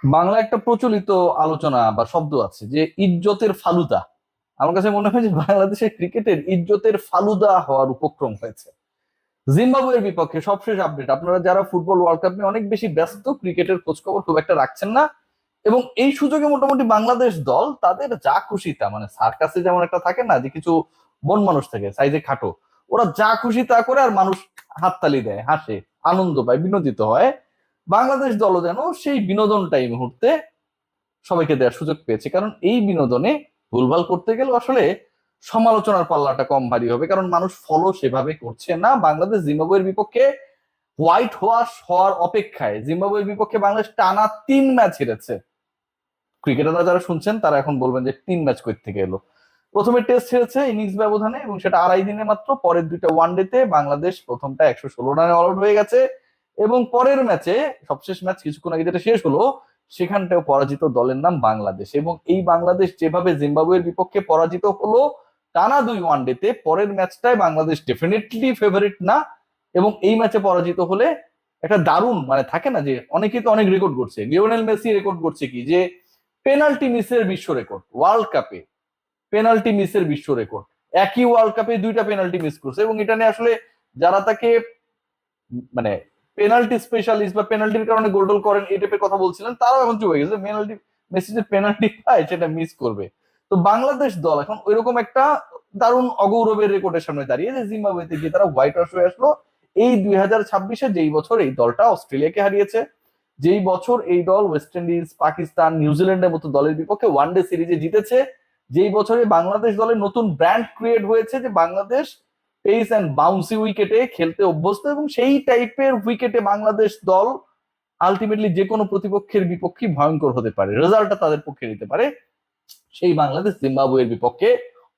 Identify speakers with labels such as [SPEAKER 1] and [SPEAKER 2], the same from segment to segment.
[SPEAKER 1] বাংলা একটা প্রচলিত আলোচনা বা শব্দ আছে যে ইজ্জতের ফালুদা। আমার কাছে মনে হয় যে বাংলাদেশের ক্রিকেটের ইজ্জতের ফালুদা হওয়ার উপক্রম হয়েছে। জিম্বাবুয়ের বিপক্ষে সবশেষ আপডেট, আপনারা যারা ফুটবল ওয়ার্ল্ড কাপ নিয়ে অনেক বেশি ব্যস্ত, ক্রিকেটের খোঁজ খবর খুব একটা রাখছেন না, এবং এই সুযোগে মোটামুটি বাংলাদেশ দল তাদের যা খুশি তা, মানে সার্কাসে যেমন একটা থাকে না যে কিছু বন মানুষ থাকে সাইজে খাটো, ওরা যা খুশি তা করে আর মানুষ হাততালি দেয়, হাসে, আনন্দ পায়, বিনোদিত হয়। বাংলাদেশ দলও যেন সেই বিনোদনটাই এই মুহূর্তে সবাইকে দেওয়ার সুযোগ পেয়েছে, কারণ এই বিনোদনে ভুলভাল করতে গেলে আসলে সমালোচনার পাল্লাটা কম ভারী হবে, কারণ মানুষ ফলো সেভাবে করছে না। বাংলাদেশ জিম্বাবুয়ের বিপক্ষে হোয়াইট ওয়াশ হওয়ার অপেক্ষায়, জিম্বাবুয়ের বিপক্ষে বাংলাদেশ টানা 3 ম্যাচ হেরেছে। ক্রিকেটাররা যারা শুনছেন তারা এখন বলবেন যে 3 ম্যাচ কই থেকে এলো। প্রথমে টেস্ট হেরেছে ইনিংস ব্যবধানে, এবং সেটা 2.5 দিনে মাত্র। পরের দুইটা ওয়ানডেতে বাংলাদেশ প্রথমটা 116 রানে অল আউট হয়ে গেছে, এবং পরের ম্যাচে, সবশেষ ম্যাচ কিছুক্ষণ আগে যেটা শেষ হলো, সেখানটাও পরাজিত দলের নাম বাংলাদেশ। এবং এই বাংলাদেশ যেভাবে জিম্বাবুয়ের বিপক্ষে পরাজিত হলো টানা 2 ওয়ানডেতে, পরের ম্যাচটায় বাংলাদেশ ডেফিনেটলি ফেভারিট না। এবং এই ম্যাচে পরাজিত হলে একটা দারুণ, মানে থাকে না যে অনেকেই তো অনেক রেকর্ড করছে, লিওনেল মেসি রেকর্ড করছে কি যে পেনাল্টি মিসের বিশ্ব রেকর্ড ওয়ার্ল্ড কাপে, পেনাল্টি মিসের বিশ্ব রেকর্ড। একই ওয়ার্ল্ড কাপে 2টা পেনাল্টি মিস করছে, এবং এটা নিয়ে আসলে যারা তাকে মানে পেনাল্টি স্পেশালিস্ট বা পেনাল্টির কারণে গোল টোল করেন এই টাইপের কথা বলছিলেন, তারাও এখন চুপ হয়ে গেছে। পেনাল্টি, মেসি যে পেনাল্টি পায় সেটা মিস করবে। তো বাংলাদেশ দল এখন ওইরকম একটা দারুণ অগৌরবের রেকর্ডের সামনে দাঁড়িয়ে, যে জিম্বাবুয়েতে গিয়ে তারা হোয়াইট ওয়াশ হয়ে আসলো। এই 2026-এ যেই বছর এই দলটা অস্ট্রেলিয়াকে হারিয়েছে, যেই বছর এই দল ওয়েস্ট ইন্ডিজ, পাকিস্তান, নিউজিল্যান্ডের মতো দলের বিপক্ষে ওয়ানডে সিরিজে জিতেছে, যেই বছরে বাংলাদেশ দলের নতুন ব্র্যান্ড ক্রিয়েট হয়েছে যে বাংলাদেশ পেস অ্যান্ড বাউন্সি উইকেটে খেলতে অভ্যস্ত, এবং সেই টাইপের উইকেটে বাংলাদেশ দল আলটিমেটলি যে কোনো প্রতিপক্ষের বিপক্ষে ভয়ঙ্কর হতে পারে, রেজাল্টটা তাদের পক্ষে নিতে পারে। সেই বাংলাদেশ জিম্বাবুয়ের বিপক্ষে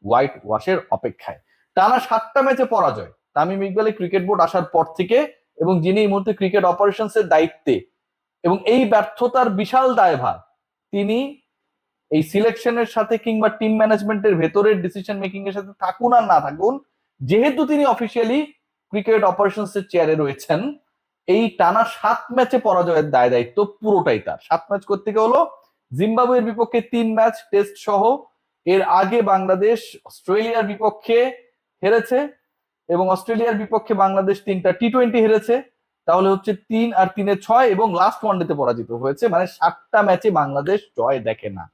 [SPEAKER 1] হোয়াইট ওয়াশের অপেক্ষায়। টানা 7টা ম্যাচে পরাজয় তামিম ইকবালের ক্রিকেট বোর্ড আসার পর থেকে, এবং যিনি এই মুহূর্তে ক্রিকেট অপারেশনস এর দায়িত্বে, এবং এই ব্যর্থতার বিশাল দায়ভার তিনি এই সিলেকশনের সাথে কিংবা টিম ম্যানেজমেন্টের ভেতরের ডিসিশন মেকিং এর সাথে থাকুন আর না থাকুন, যেহেতু তিনি অফিসিয়ালি ক্রিকেট অপারেশনস এর চেয়ারে রয়েছেন, এই টানা 7 ম্যাচে পরাজয়ের দায় দায়িত্ব পুরোটাই তার। 7 ম্যাচ করতে হলো, জিম্বাবুয়ের বিপক্ষে 3 ম্যাচ টেস্ট সহ। এর আগে বাংলাদেশ অস্ট্রেলিয়ার বিপক্ষে হেরেছে, এবং অস্ট্রেলিয়ার বিপক্ষে বাংলাদেশ 3টা টি-20 হেরেছে। তাহলে হচ্ছে 3 আর 3-6, এবং লাস্ট ওয়ানডেতে পরাজিত হয়েছে। মানে 7টা ম্যাচে বাংলাদেশ জয় দেখে না।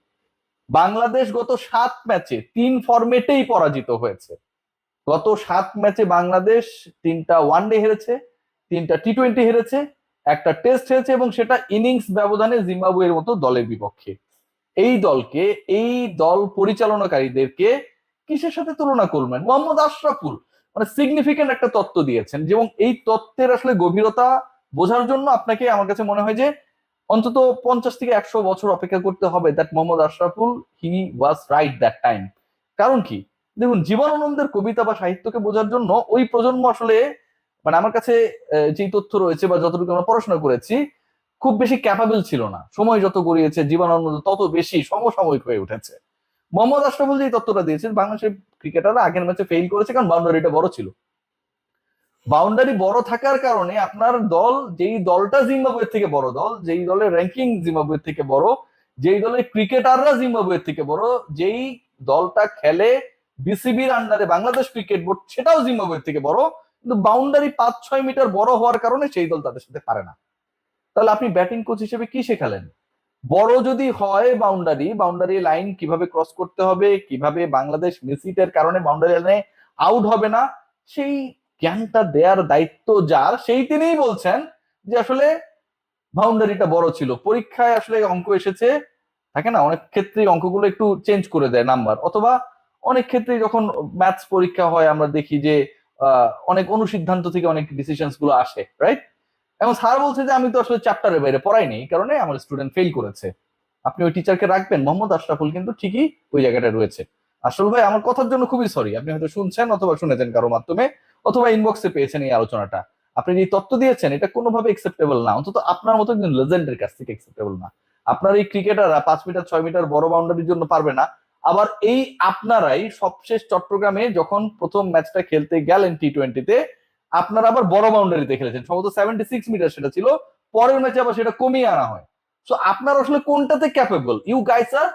[SPEAKER 1] বাংলাদেশ গত 7 ম্যাচে 3 ফরম্যাটেই পরাজিত হয়েছে। গত 7 ম্যাচে বাংলাদেশ 3টা ওয়ানডে হেরেছে, 3টা টি-20 হেরেছে, একটা টেস্ট হেরেছে, এবং সেটা ইনিংস ব্যবধানে জিম্বাবুয়ের মতো দলের বিপক্ষে। এই দলকে, এই দল পরিচালনাকারীদেরকে কিসের সাথে তুলনা করবেন? মোহাম্মদ আশরাফুল মানে সিগনিফিকেন্ট একটা তত্ত্ব দিয়েছেন, এবং এই তত্ত্বের আসলে গভীরতা বোঝার জন্য আপনাকে, আমার কাছে মনে হয় যে অন্তত 50 থেকে 100 বছর অপেক্ষা করতে হবে। That Mohammad Ashraful, he was right that time. কারণ কি, দেখুন, জীবনানন্দের কবিতা বা সাহিত্যকে বোঝার জন্য ওই প্রজন্ম আসলে, মানে আমার কাছে যেই তথ্য রয়েছে বা যতটুকু আমরা পড়াশোনা করেছি, খুব বেশি ক্যাপাবল ছিল না। সময় যত গড়িয়েছে জীবনানন্দ তত বেশি সমসাময়িক হয়ে উঠেছে। মোহাম্মদ আশরাফুল যে তথ্যটা দিয়েছেন, বাংলাদেশের ক্রিকেটাররা আগের ম্যাচে ফেল করেছে কারণ বাউন্ডারিটা বড় ছিল। বাউন্ডারি বড় থাকার কারণে আপনার দল, যেই দলটা জিম্বাবুয়ের থেকে বড় দল, যেই দলের র্যাঙ্কিং জিম্বাবুয়ের থেকে বড়, যেই দলের ক্রিকেটাররা জিম্বাবুয়ের থেকে বড়, যেই দলটা খেলে বিসিবির আন্ডারে বাংলাদেশ ক্রিকেট বোর্ড, সেটাও জিম্বাবুয়ের থেকে বড়, কিন্তু বাউন্ডারি 5-6 মিটার বড় হওয়ার কারণে সেই দল তাদের সাথে পারে না। তাহলে আপনি ব্যাটিং কোচ হিসেবে কি শেখালেন? বড় যদি হয় বাউন্ডারি, বাউন্ডারি লাইন কিভাবে ক্রস করতে হবে, কিভাবে বাংলাদেশ মিসিটের কারণে বাউন্ডারি লাইনে আউট হবে না, সেই জ্ঞানটা দেওয়ার দায়িত্ব যার, সেই তিনিই বলছেন যে আসলে বাউন্ডারিটা বড় ছিল। পরীক্ষায় আসলে অঙ্ক এসেছে, থাকে না অনেক ক্ষেত্রে অঙ্কগুলো একটু চেঞ্জ করে দেয় নাম্বার, অথবা অনেক ক্ষেত্রে যখন ম্যাথস পরীক্ষা হয় আমরা দেখি যে অনেক অনুসিদ্ধান্ত থেকে অনেক ডিসিশনস গুলো আসে, রাইট? এখন স্যার বলছে যে আমি তো আসলে চ্যাপ্টারের বাইরে পড়াইনি, এই কারণে আমার স্টুডেন্ট ফেল করেছে। আপনি ওই টিচারকে রাখবেন? মোহাম্মদ আশরাফুল কিন্তু ঠিকই ওই জায়গাটা রয়েছে। আসল ভাই, আমার কথার জন্য খুবই সরি, আপনি হয়তো শুনছেন অথবা শুনেছেন কারো মাধ্যমে, অথবা ইনবক্সে পেয়েছেন এই আলোচনাটা। আপনি যে তথ্য দিয়েছেন এটা কোনোভাবে একসেপ্টেবল না, অন্তত আপনার মতো একজন লেজেন্ডের কাছ থেকে একসেপ্টেবল না। আপনার এই ক্রিকেটাররা 5 মিটার 6 মিটার বড় বাউন্ডারির জন্য পারবে না। আবার এই আপনারাই সবশেষ চট্টগ্রামে যখন প্রথম ম্যাচটা খেলতে গেলেন টি-20-তে, আপনারা আবার বড় বাউন্ডারিতে খেলেছেন, সম্ভবত 76 মিটার সেটা ছিল। পরের ম্যাচে আবার সেটা কমিয়ে আনা হয়। সো আপনার আসলে কোনটাতে ক্যাপেবল? ইউ গাইস আর,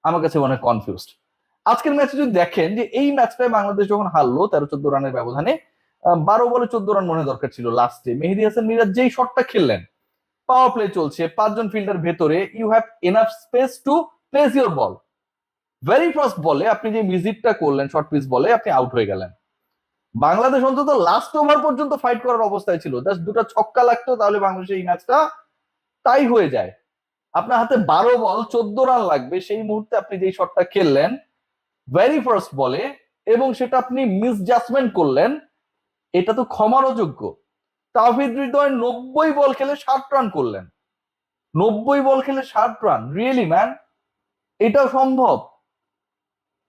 [SPEAKER 1] আমার কাছে মনে হয় কনফিউজড। আজকের ম্যাচে যদি দেখেন যে এই ম্যাচটায় বাংলাদেশ যখন হারলো 13-14 রানের ব্যবধানে, 12 বলে 14 রান মনে দরকার ছিল লাস্টে, মেহেদী হাসান মিরাজ যেই শটটা খেললেন, পাওয়ার প্লে চলছে, 5 জন ফিল্ডার ভেতরে, you have enough space to place your ball. Very first বলে আপনি যে মিজিটটা করলেন শর্ট পিচ বলে, আপনি আউট হয়ে গেলেন। বাংলাদেশ অন্তত লাস্ট ওভার পর্যন্ত ফাইট করার অবস্থায় ছিল, জাস্ট দুটো ছক্কা লাগতো তাহলে বাংলাদেশের এই ম্যাচটা তাই হয়ে যায়। আপনার হাতে 12 বল 14 রান লাগবে, সেই মুহূর্তে আপনি যেই শটটা খেললেন ভেরি ফার্স্ট বলে, এবং সেটা আপনি মিসজাজমেন্ট করলেন, এটা তো ক্ষমার অযোগ্য। তাওহিদ হৃদয় 90 বল খেলে 60 রান করলেন, 90 বল খেলে 60 রান, রিয়েলি ম্যান? এটাও সম্ভব?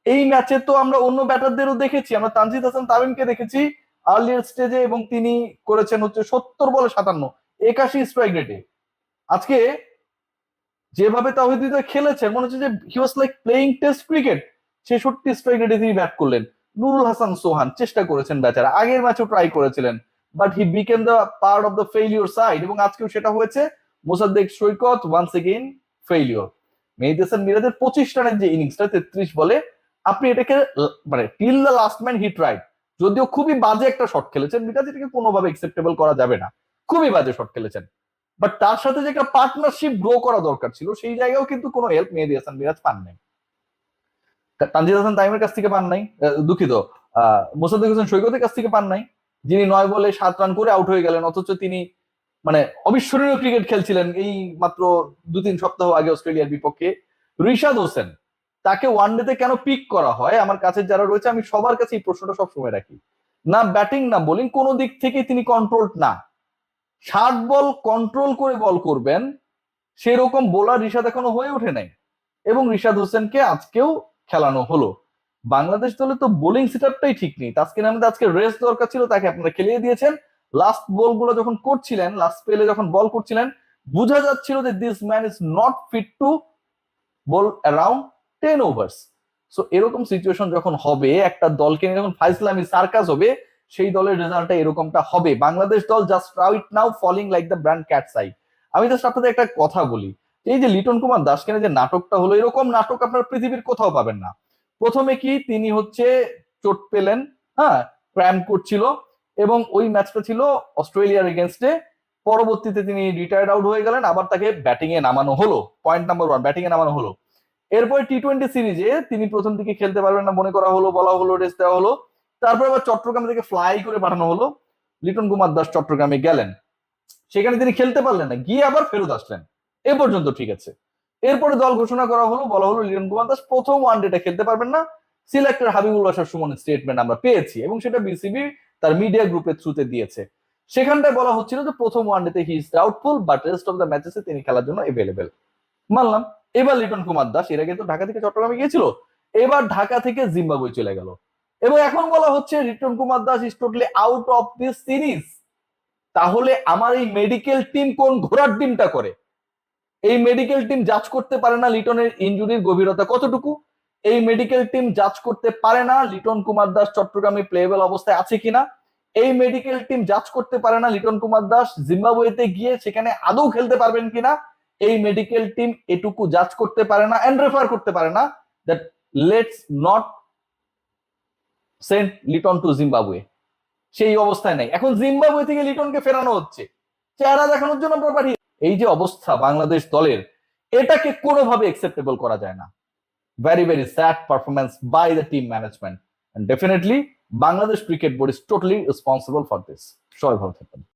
[SPEAKER 1] এই ম্যাচে তো আমরা অন্য ব্যাটারদেরও দেখেছি, আমরা তানজিদ হাসান তামিমকে দেখেছি আর্লিয়ার স্টেজে, এবং তিনি করেছেন হচ্ছে 70 বলে 57, 81 স্ট্রাইক রেটে। আজকে যেভাবে তাওহিদ হৃদয় খেলেছেন মনে হচ্ছে যে he was like playing test cricket. 66 strike রেটে তিনি ব্যাট করলেন। নুরুল হাসান সোহান চেষ্টা করেছেন বেচারা, আগের ম্যাচও ট্রাই করেছিলেন, but he became the part of the failure side, এবং আজকেও সেটা হয়েছে। মোসাদ্দেক সৈকত ওয়ান্স এগেইন ফেইলিওর। মেহেদী হাসান মিরাজের 25 রানের যে ইনিংসটা 33 বলে, আপনি এটাকে মানে till the last man he tried, যদিও খুবই বাজে একটা শট খেলেছেন মিরাজ, এটাকে কোনোভাবে একসেপ্টেবল করা যাবে না, খুবই বাজে শট খেলেছেন, বাট তার সাথে যে একটা পার্টনারশিপ গ্রো করা দরকার ছিল সেই জায়গাও কিন্তু কোনো হেল্প মেহেদী হাসান মিরাজ পান নাই, তানজিদ হাসান তাইমের কাছ থেকে পান নাই, দুঃখিত, মোসাদ্দেক হোসেন সৈকতের কাছ থেকে পান নাই, যিনি 9 বলে 7 রান করে আউট হয়ে গেলেন, অথচ তিনি মানে অবিস্মরণীয় ক্রিকেট খেলছিলেন এই মাত্র 2-3 সপ্তাহ আগে অস্ট্রেলিয়ার বিপক্ষে। রিশাদ হোসেন, তাকে ওয়ানডেতে কেন পিক করা হয়, আমার কাছে যারা রয়েছে আমি সবার কাছে এই প্রশ্নটা সবসময় রাখি। না ব্যাটিং না বোলিং কোনো দিক থেকে তিনি কন্ট্রোলড না। 60 বল কন্ট্রোল করে বল করবেন সেরকম বোলার রিশাদ এখনো হয়ে ওঠে নাই, এবং রিশাদ হোসেনকে আজকেও খেলানো হলো। বাংলাদেশ দলে তো বোলিং সেটআপটাই ঠিক নেই। তাসকিন আহমেদ আজকে রেস্ট দরকার ছিল, তাকে আপনারা খেলিয়ে দিয়েছেন। লাস্ট বল গুলো যখন করছিলেন, লাস্ট স্পেলে যখন বল করছিলেন, বোঝা যাচ্ছিল যে this man is not fit to bowl around 10 overs. So এরকম সিচুয়েশন যখন হবে, একটা দলকে নিয়ে যখন ফাইজলামি সার্কাস হবে, সেই দলের রেজাল্টটা এরকমটা হবে। বাংলাদেশ দল just right now falling like the brand cats eye. আমি জাস্ট আপনাদের একটা কথা বলি, এই যে লিটন কুমার দাসকে যে নাটকটা হলো, এরকম নাটক আপনার পৃথিবীর কোথাও পাবেন না। প্রথমে কি তিনি হচ্ছে চোট পেলেন, হ্যাঁ, ক্র্যাম্প করছিল, এবং ওই ম্যাচটা ছিল অস্ট্রেলিয়ার এগেনস্টে। পরবর্তীতে তিনি রিটায়ার্ড আউট হয়ে গেলেন, আবার তাকে ব্যাটিং এ নামানো হলো। পয়েন্ট নাম্বার 1, ব্যাটিং এ নামানো হলো। এরপরে টি-20 সিরিজে তিনি প্রথম দিকে খেলতে পারবেন না মনে করা হলো, বলা হলো, রেস্ট দেওয়া হলো। তারপরে আবার চট্টগ্রাম থেকে ফ্লাই করে পাঠানো হলো। লিটন কুমার দাস চট্টগ্রামে গেলেন, সেখানে তিনি খেলতে পারলেন না, গিয়ে আবার ফেরত আসলেন। এ পর্যন্ত ঠিক আছে। এরপরে দল ঘোষণা করা হলো, বলা হলো লিটন কুমার দাস প্রথম ওয়ানডেটা খেলতে পারবেন না। সিলেক্টর হাবিবুল বাশার সুমনের স্টেটমেন্ট আমরা পেয়েছি, এবং সেটা বিসিবি তার মিডিয়া গ্রুপের থ্রুতে দিয়েছে। সেখানটায় বলা হচ্ছিল যে প্রথম ওয়ানডেতে he is doubtful, but rest of the ম্যাচেসে তিনি খেলার জন্য এভেলেবেল। মানলাম। এবার লিটন কুমার দাস, এর আগে তো ঢাকা থেকে চট্টগ্রামে গিয়েছিল, এবার ঢাকা থেকে জিম্বাবুয়ে চলে গেল, এবং এখন বলা হচ্ছে Liton Kumar Das is totally out of this series. তাহলে আমার এই মেডিকেল টিম কোন ঘোড়ার ডিমটা করে? এই মেডিকেল টিম জাজ করতে পারে না লিটনের ইনজুরির গভীরতা কতটুকু, এই মেডিকেল টিম জাজ করতে পারে না লিটন কুমার দাস চট্টগ্রামে প্লেয়েবল অবস্থায় আছে কিনা, এই মেডিকেল টিম জাজ করতে পারে না লিটন কুমার দাস জিম্বাবুয়েতে গিয়ে সেখানে আদৌ খেলতে পারবেন কিনা, এই মেডিকেল টিম এটুকু জাজ করতে পারে না এন্ড রেফার করতে পারে না that let's not send Liton to Zimbabwe. সেই অবস্থায় নাই, এখন জিম্বাবুয়ে থেকে লিটনকে ফেরানো হচ্ছে চেহারা দেখানোর জন্য পাঠিয়ে। এই যে অবস্থা বাংলাদেশ দলের, এটাকে কোনোভাবে একসেপ্টেবল করা যায় না। Very very sad performance by the team management, and definitely Bangladesh cricket board is totally responsible for this. সবাই ভালো থাকবেন।